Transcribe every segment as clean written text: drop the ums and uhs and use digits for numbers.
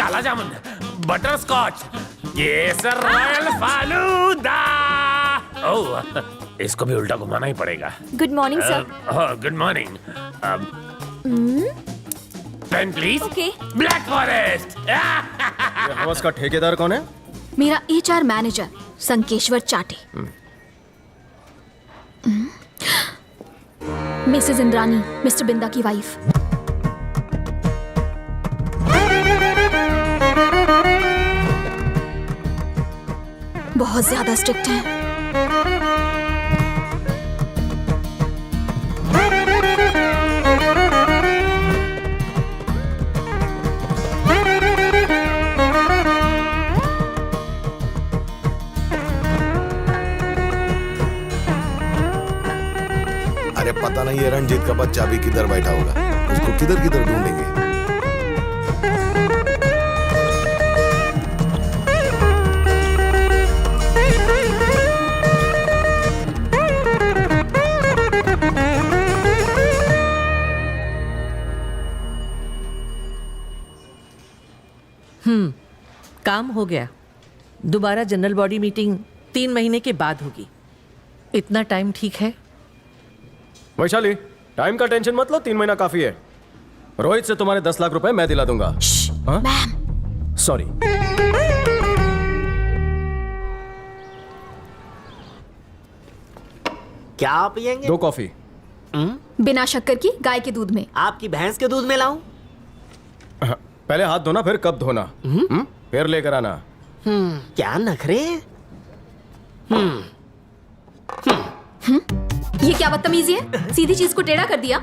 काला jamun, butterscotch, kesar royal falooda. Oh, इसको भी उल्टा घुमाना ही पड़ेगा। Good morning sir. Good morning. Pen please. Okay. Black forest. हवस का ठेकेदार कौन है? मेरा HR मैनेजर संकेश्वर चाटे। मिसेस इंद्रानी, मिस्टर बिंदा की वाइफ। बहुत ज्यादा स्ट्रिक्ट हैं। अरे पता नहीं ये रणजीत का बच्चा भी किधर बैठा होगा, उसको किधर किधर ढूंढेंगे। काम हो गया। दोबारा जनरल बॉडी मीटिंग 3 महीने के बाद होगी। इतना टाइम ठीक है? वैशाली, टाइम का टेंशन मत लो, 3 महीना काफी है। रोहित से तुम्हारे 10 लाख रुपए मैं दिला दूंगा। मैम। सॉरी। क्या पियेंगे? 2 कॉफी। बिना शक्कर की, गाय के दूध में। आपकी भैंस के दूध में लाऊं? पहले हाथ धोना, फिर कब धोना, फिर लेकर आना। क्या नखरे? ये क्या बदतमीजी है? सीधी चीज को टेढ़ा कर दिया।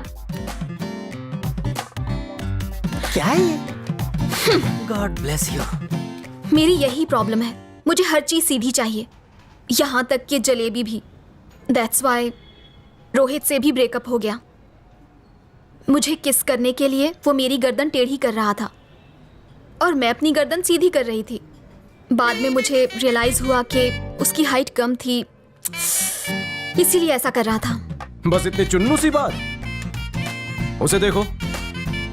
क्या है ये? God bless you. मेरी यही प्रॉब्लम है, मुझे हर चीज सीधी चाहिए, यहाँ तक कि जलेबी भी। दैट्स वाई रोहित से भी ब्रेकअप हो गया। मुझे किस करने के लिए वो मेरी गर्दन टेढ़ी कर रहा था और मैं अपनी गर्दन सीधी कर रही थी। बाद में मुझे रियलाइज हुआ कि उसकी हाइट कम थी, इसीलिए ऐसा कर रहा था। बस इतनी चुन्नू सी बात। उसे देखो,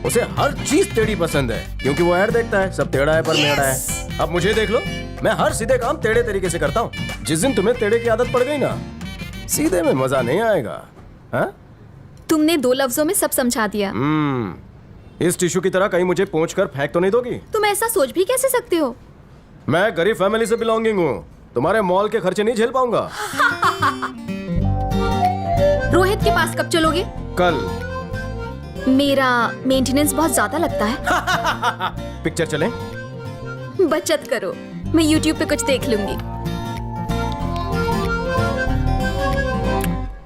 उसे हर चीज टेढ़ी पसंद है, क्योंकि वो ऐड देखता है सब टेढ़ा है पर मेढ़ा है। अब मुझे देख लो, मैं हर सीधे काम टेढ़े तरीके से करता हूँ। जिस दिन तुम्हें टेढ़े की आदत पड़ गई ना, सीधे में मजा नहीं आएगा। हाँ? तुमने 2 लफ्जों में सब समझा दिया। इस टिश्यू की तरह कहीं मुझे पोंछ कर फेंक तो नहीं दोगी? तुम ऐसा सोच भी कैसे सकते हो? मैं गरीब फैमिली से बिलोंगिंग हूँ, तुम्हारे मॉल के खर्चे नहीं झेल पाऊंगा। रोहित के पास कब चलोगे? कल। मेरा मेंटेनेंस बहुत ज्यादा लगता है। पिक्चर चलें? बचत करो, मैं YouTube पे कुछ देख लूंगी।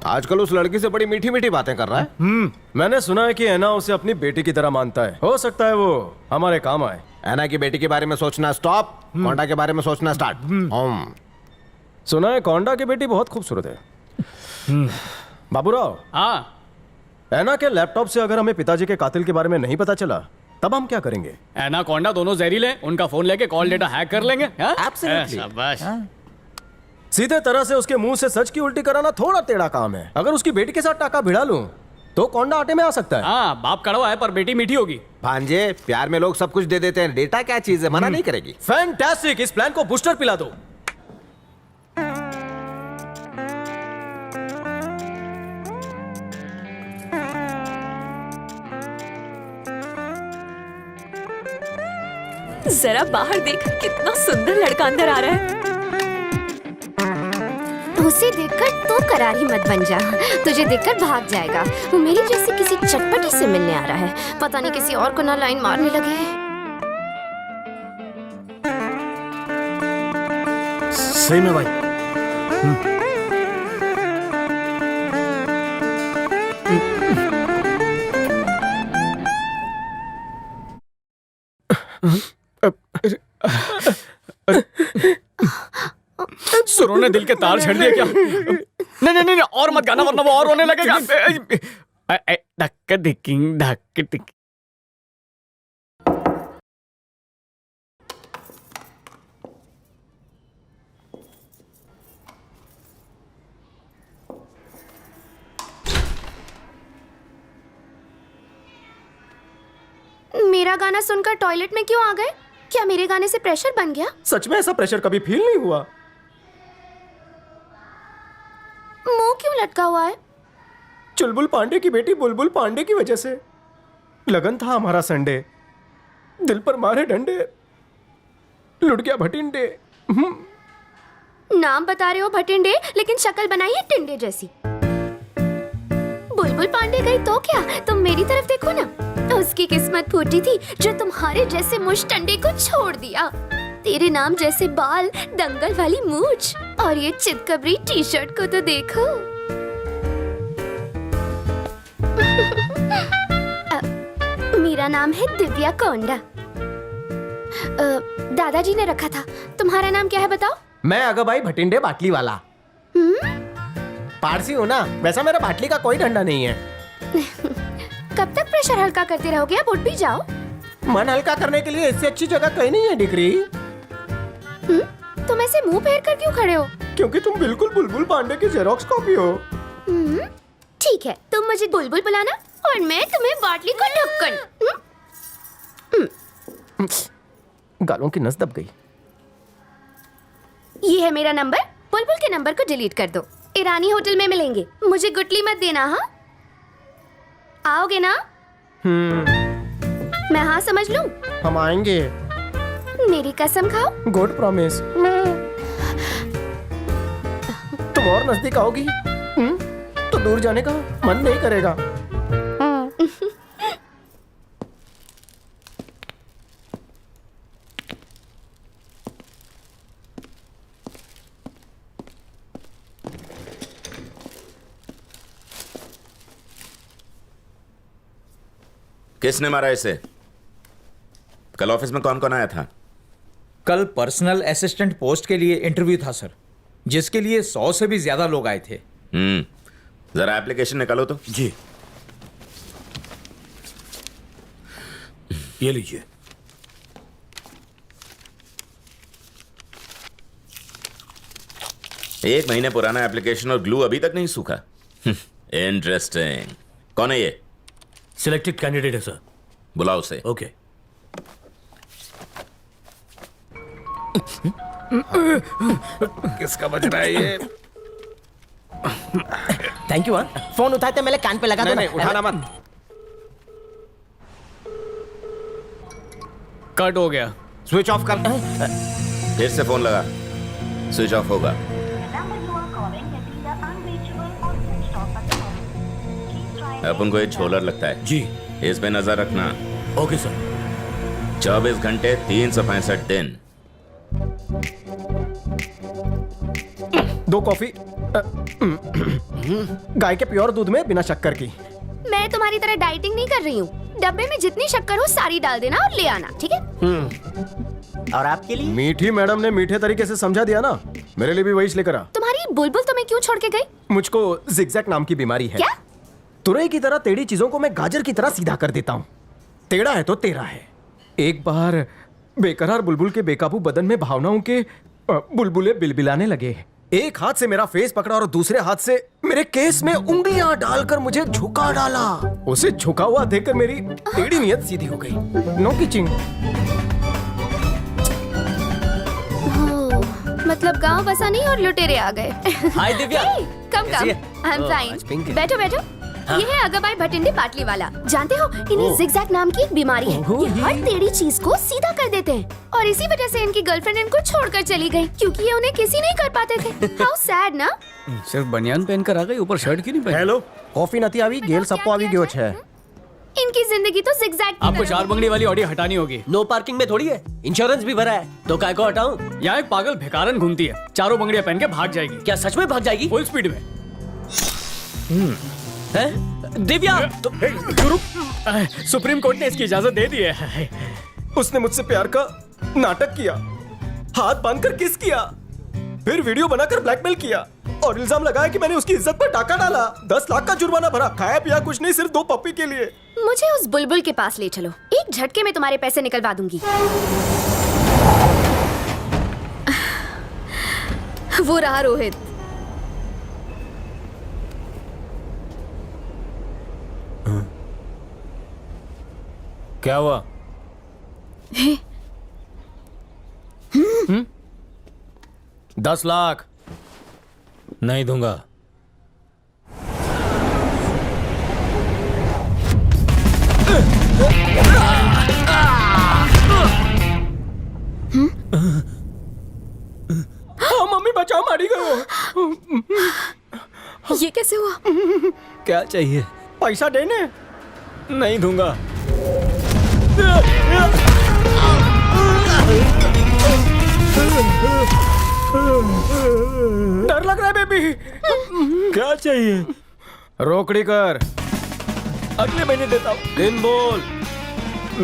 आजकल उस लड़की से बड़ी मीठी मीठी बातें कर रहा है। मैंने सुना है कि ऐना उसे अपनी बेटी की तरह मानता है। हो सकता है वो हमारे काम आए। ऐना की बेटी के बारे में सोचना स्टॉप, कोंडा के बारे में सोचना स्टार्ट। सुना है कोंडा की बेटी बहुत खूबसूरत है। बाबूराव। हाँ। ऐना के लैपटॉप से अगर हमें पिताजी के कातिल के बारे में नहीं पता चला, तब हम क्या करेंगे? ऐना कोंडा दोनों जहरीले, उनका फोन लेके कॉल डेटा हैक कर लेंगे। Absolutely. शाबाश। सीधे तरह से उसके मुंह से सच की उल्टी कराना थोड़ा टेढ़ा काम है। अगर उसकी बेटी के साथ टाका भिड़ा लूं, तो कोंडा आटे में आ सकता है। हाँ, बाप कड़वा है पर बेटी मीठी होगी। भांजे, प्यार में लोग सब कुछ दे देते हैं, डेटा क्या चीज है, मना नहीं करेगी। फैंटास्टिक, इस प्लान को बूस्टर पिला दो। जरा बाहर देख, कितना सुंदर लड़का अंदर आ रहा है। उसे देखकर तो करारी मत बन जा, तुझे देखकर भाग जाएगा। वो मेरी जैसे किसी चटपटी से मिलने आ रहा है, पता नहीं किसी और को ना लाइन मारने लगे। सही में भाई। सुरों ने दिल के तार छेड़ दिए क्या? नहीं नहीं नहीं, और मत गाना वरना वो और रोने लगेगा। धक्का धिकिंग धक्के टिक। मेरा गाना सुनकर टॉयलेट में क्यों आ गए? क्या मेरे गाने से प्रेशर बन गया? सच में ऐसा प्रेशर कभी फील नहीं हुआ। मुंह क्यों लटका हुआ है? चुलबुल पांडे की बेटी बुलबुल पांडे की वजह से। लगन था हमारा संडे, दिल पर मारे डंडे, लुट गया भटिंडे। नाम बता रहे हो भटिंडे, लेकिन शक्ल बनाई है टिंडे जैसी। बुलबुल पांडे गई तो क्या, तुम मेरी तरफ देखो ना। उसकी किस्मत फूटी थी जो तुम्हारे जैसे मुश्तंडे को छोड़ दिया। तेरे नाम जैसे बाल, दंगल वाली मूंछ और ये चितकबरी टी शर्ट को तो देखो। मेरा नाम है दिव्या कोंडा। दादाजी ने रखा था। तुम्हारा नाम क्या है बताओ? मैं अगबाई भटिंडे बाटली वाला। पारसी हूँ ना, वैसा मेरा बाटली का कोई डंडा नहीं है। कब तक प्रेशर हल्का करते रहोगे? अब उठ भी जाओ। मन हल्का करने के लिए इससे अच्छी जगह कहीं नहीं है डिग्री। तुम ऐसे मुंह फेर कर क्यों खड़े हो? क्योंकि तुम बिल्कुल बुलबुल पांडे की जेरोक्स कॉपी हो। ठीक है, तुम मुझे बुलबुल बुलाना और मैं तुम्हें बाटली को ढक्कन। गालों की नस दब गई। ये है मेरा नंबर। बुलबुल के नंबर को डिलीट कर दो। ईरानी होटल में मिलेंगे। मुझे गुटली मत देना। हाँ, आओगे ना? मैं हाँ समझ लूं? हम आएंगे। मेरी कसम खाओ। Good promise. तुम और नजदीक आओगी तो दूर जाने का मन नहीं करेगा। किसने मारा इसे? कल ऑफिस में कौन कौन आया था? कल पर्सनल असिस्टेंट पोस्ट के लिए इंटरव्यू था सर, जिसके लिए 100 से भी ज्यादा लोग आए थे। जरा एप्लीकेशन निकालो तो। जी, ये लीजिए। एक महीने पुराना एप्लीकेशन और ग्लू अभी तक नहीं सूखा। इंटरेस्टिंग। कौन है ये? सिलेक्टेड कैंडिडेट है सर। बुलाओ उसे। ओके। किसका बज रहा है ये? Thank you. फोन उठाते मेरे कान पे लगा दो। नहीं, उठाना मत। कट हो गया। स्विच ऑफ कर। फिर से फोन लगा, स्विच ऑफ होगा। अपन को ये झोलर लगता है जी। इस पे नजर रखना। Okay sir. 24 घंटे 365 दिन। 2 कॉफी गाय के प्योर दूध में बिना शक्कर की। मैं तुम्हारी तरह डाइटिंग नहीं कर रही हूँ। डब्बे में जितनी शक्कर हो सारी डाल देना और ले आना, ठीक है? और आपके लिए? मीठी मैडम ने मीठे तरीके से समझा दिया ना, मेरे लिए भी वही लेकर आ। तुम्हारी बुलबुल तुम्हें क्यों छोड़ के गई? मुझको जिगजैग नाम की बीमारी है। क्या? तुरई की तरह टेढ़ी चीजों को मैं गाजर की तरह सीधा कर देता हूँ। टेढ़ा है तो तेरा है। एक बार बेकरार बुलबुल के बेकाबू बदन में भावनाओं के बुलबुले बिलबिलाने लगे। एक हाथ से मेरा फेस पकड़ा और दूसरे हाथ से मेरे केस में उंगलियां डालकर मुझे झुका डाला। उसे झुका हुआ देखकर मेरी टेढ़ी नियत सीधी हो गई। नो किचिंग। मतलब गांव बसा नहीं और लुटेरे आ गए। हाय दिव्या। कम आई एम फाइन। बैठो बैठो। ये है अगबाई भटिंडे बाटली वाला। जानते हो, इन्हें जिगजैग नाम की एक बीमारी है। ये हर टेढ़ी चीज को सीधा कर देते हैं और इसी वजह से इनकी गर्लफ्रेंड इनको छोड़कर चली गई, क्योंकि ये उन्हें किसी नहीं कर पाते थे। हाउ सैड ना? सिर्फ बनियान पहनकर आ गई, ऊपर शर्ट क्यों नहीं पहनी? हेलो, कॉफी नथी आवी गेल सबको आवी गयो छे। इनकी जिंदगी तो जिगजैग की आपको तरह 4 बंगड़ी वाली ऑडी हटानी होगी। नो पार्किंग में थोड़ी है, इंश्योरेंस भी भरा है, तो काय को हटाऊं? यहाँ एक पागल भिखारन घूमती है, 4 बंगड़ियां पहन के भाग जाएगी। क्या सच में भाग जाएगी? फुल स्पीड में। हैं? दिव्या सुप्रीम कोर्ट ने इसकी इजाजत दे दी है। उसने मुझसे प्यार का नाटक किया, हाथ बांधकर किस किया, फिर वीडियो बनाकर ब्लैकमेल किया और इल्जाम लगाया कि मैंने उसकी इज्जत पर टाका डाला। 10 लाख का जुर्माना भरा। खाया पिया कुछ नहीं, सिर्फ 2 पप्पी के लिए। मुझे उस बुलबुल के पास ले चलो, एक झटके में तुम्हारे पैसे निकलवा दूंगी। वो रहा रोहित। क्या हुआ? 10 लाख। नहीं दूंगा। मम्मी बचाओ, मारी गयो। ये कैसे हुआ? क्या चाहिए? पैसा देने। नहीं दूंगा। डर लग रहा है बेबी। क्या चाहिए? रोकड़ी कर। अगले महीने देता हूँ। दिन बोल।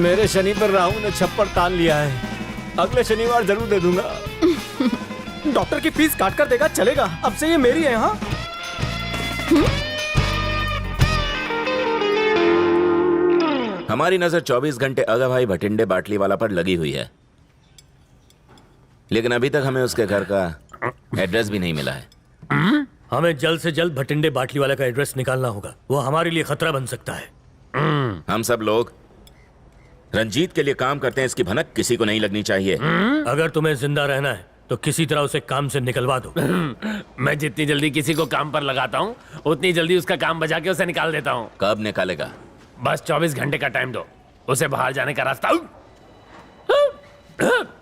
मेरे शनि पर राहु ने छप्पर तान लिया है, अगले शनिवार जरूर दे दूंगा। डॉक्टर की फीस काट कर देगा, चलेगा? अब से ये मेरी है। हाँ, हमारी नजर 24 घंटे अगा भाई भटिंडे बाटली वाला पर लगी हुई है, लेकिन अभी तक हमें उसके घर का एड्रेस भी नहीं मिला है। हमें जल्द से जल्द भटिंडे बाटली वाले का एड्रेस निकालना होगा, वो हमारे लिए खतरा बन सकता है। हम सब लोग रंजीत के लिए काम करते हैं, इसकी भनक किसी को नहीं लगनी चाहिए। अगर तुम्हें जिंदा रहना है तो किसी तरह उसे काम से निकलवा दो। मैं जितनी जल्दी किसी को काम पर लगाता हूँ उतनी जल्दी उसका काम बजा के उसे निकाल देता हूँ। कब निकालेगा? बस 24 घंटे का टाइम दो, उसे बाहर जाने का रास्ता।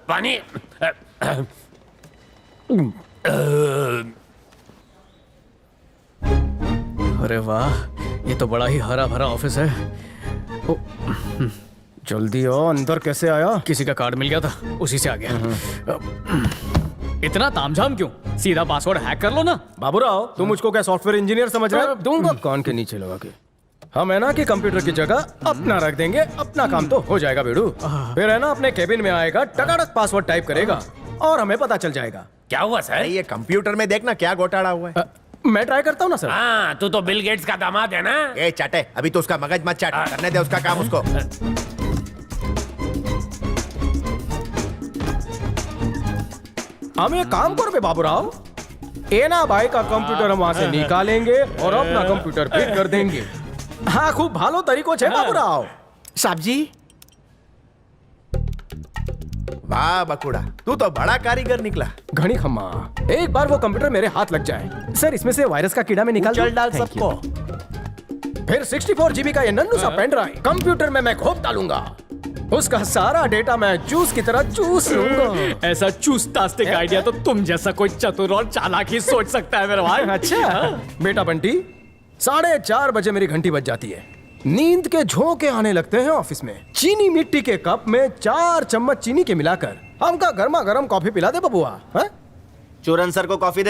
पानी। अरे वाह, ये तो बड़ा ही हरा भरा ऑफिस है। ओ, जल्दी आओ, अंदर कैसे आया? किसी का कार्ड मिल गया था, उसी से आ गया। इतना तामझाम क्यों? सीधा पासवर्ड हैक कर लो ना। बाबूराव, तुम मुझको क्या सॉफ्टवेयर इंजीनियर समझ रहे हो? दूंगा कान के नीचे लगा के। हम है ना कि कंप्यूटर की जगह अपना रख देंगे, अपना काम तो हो जाएगा बेड़ू। फिर है ना अपने केबिन में आएगा, टकाटक पासवर्ड टाइप करेगा और हमें पता चल जाएगा। क्या हुआ सर? ये कंप्यूटर में देखना क्या घोटाला हुआ है। मैं ट्राई करता हूँ ना सर। हाँ, तू तो बिल गेट्स का दामाद है ना। ए चाटे, अभी तो उसका मगज मत चाट, करने दे उसका काम उसको। हम ये काम करो बे बाबूराव, एना भाई का कंप्यूटर हम वहां से निकालेंगे और अपना कंप्यूटर फिट कर देंगे। हाँ, खूब भालो तरीको छे बाबूराव। साहब जी, वाह बकुड़ा, तू तो बड़ा कारीगर निकला। घनी खम्मा, एक बार वो कंप्यूटर मेरे हाथ लग जाए सर, इसमें से वायरस का कीड़ा में निकाल चल डाल Thank सबको। you। फिर 64 GB का ये नन्नू सा पेन ड्राइव कंप्यूटर में मैं खोप डालूंगा, उसका सारा डेटा मैं जूस की तरह चूस लूंगा। ऐसा चूसतास्ते का आइडिया तो तुम जैसा कोई चतुर और चालाक ही सोच सकता है मेरे भाई। अच्छा बेटा बंटी, 4:30 बजे मेरी घंटी बज जाती है, नींद के झोंके आने लगते हैं ऑफिस में। चीनी मिट्टी के कप में 4 चम्मच चीनी के मिलाकर हमका गर्मा गर्म कॉफी पिला दे बबुआ। हाँ? चूरन सर को कॉफी दे।